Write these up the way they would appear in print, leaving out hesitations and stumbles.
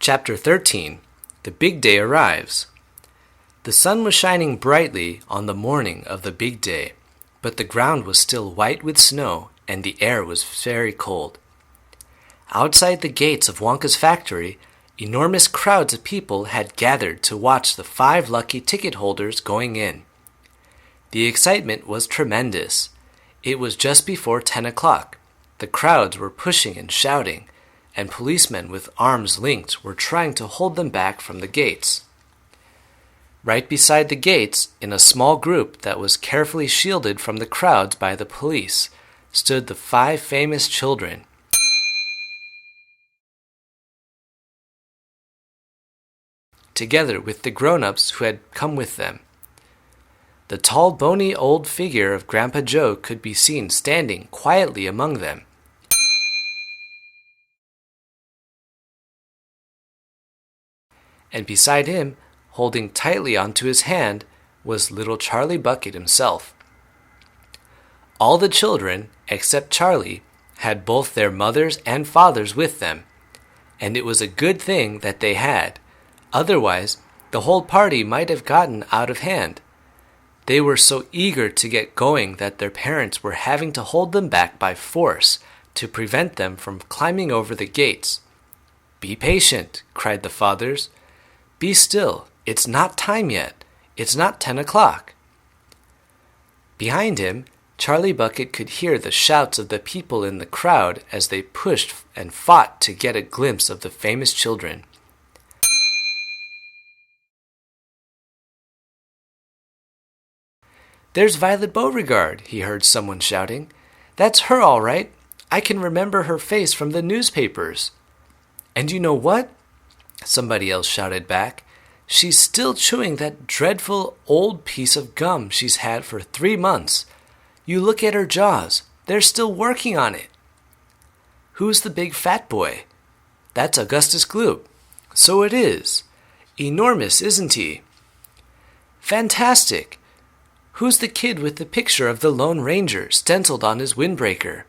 Chapter 13. The Big Day Arrives. The sun was shining brightly on the morning of the big day, but the ground was still white with snow and the air was very cold. Outside the gates of Wonka's factory, enormous crowds of people had gathered to watch the 5 lucky ticket holders going in. The excitement was tremendous. It was just before 10 o'clock. The crowds were pushing and shouting, and policemen with arms linked were trying to hold them back from the gates. Right beside the gates, in a small group that was carefully shielded from the crowds by the police, stood the 5 famous children. Together with the grown-ups who had come with them. The tall, bony old figure of Grandpa Joe could be seen standing quietly among them. And beside him, holding tightly onto his hand, was little Charlie Bucket himself. All the children, except Charlie, had both their mothers and fathers with them, and it was a good thing that they had. Otherwise, the whole party might have gotten out of hand. They were so eager to get going that their parents were having to hold them back by force to prevent them from climbing over the gates. "Be patient," cried the fathers. "Be still. It's not time yet. It's not 10 o'clock. Behind him, Charlie Bucket could hear the shouts of the people in the crowd as they pushed and fought to get a glimpse of the famous children. "There's Violet Beauregard," he heard someone shouting. "That's her all right. I can remember her face from the newspapers." "And you know what?" somebody else shouted back. "She's still chewing that dreadful old piece of gum she's had for 3 months. You look at her jaws. They're still working on it." "Who's the big fat boy?" "That's Augustus Gloop." "So it is. Enormous, isn't he?" "Fantastic. Who's the kid with the picture of the Lone Ranger stenciled on his windbreaker?"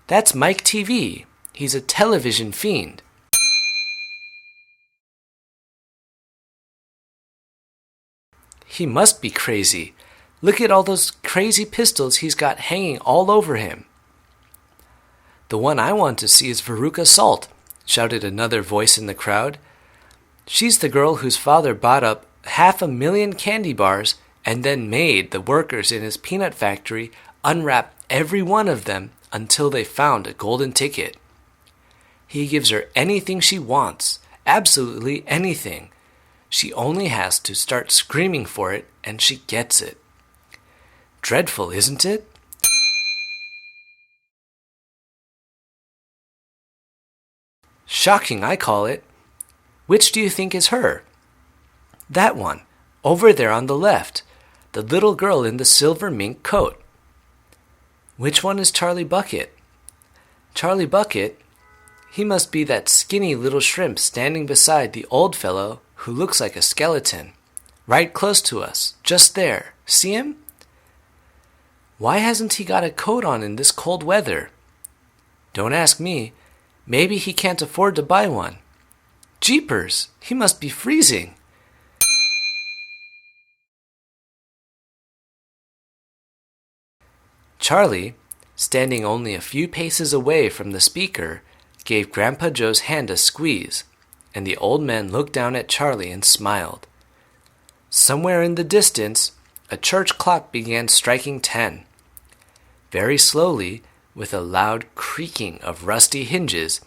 "That's Mike TV. He's a television fiend." "He must be crazy. Look at all those crazy pistols he's got hanging all over him." "The one I want to see is Veruca Salt," shouted another voice in the crowd. "She's the girl whose father bought up 500,000 candy bars and then made the workers in his peanut factory unwrap every one of them until they found a golden ticket. He gives her anything she wants, absolutely anything. She only has to start screaming for it and she gets it. Dreadful, isn't it?" "Shocking, I call it. Which do you think is her?" "That one, over there on the left, the little girl in the silver mink coat." "Which one is Charlie Bucket?" "Charlie Bucket? He must be that skinny little shrimp standing beside the old fellow who looks like a skeleton. Right close to us, just there. See him?" "Why hasn't he got a coat on in this cold weather?" "Don't ask me. Maybe he can't afford to buy one." "Jeepers, he must be freezing." Charlie, standing only a few paces away from the speaker, gave Grandpa Joe's hand a squeeze, and the old man looked down at Charlie and smiled. Somewhere in the distance, a church clock began striking 10. Very slowly, with a loud creaking of rusty hinges,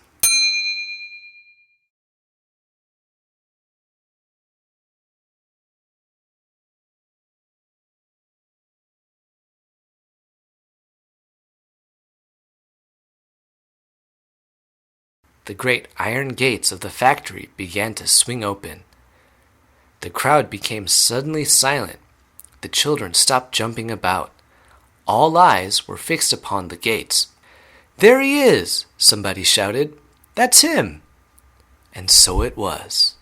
the great iron gates of the factory began to swing open. The crowd became suddenly silent. The children stopped jumping about. All eyes were fixed upon the gates. "There he is!" somebody shouted. "That's him!" And so it was.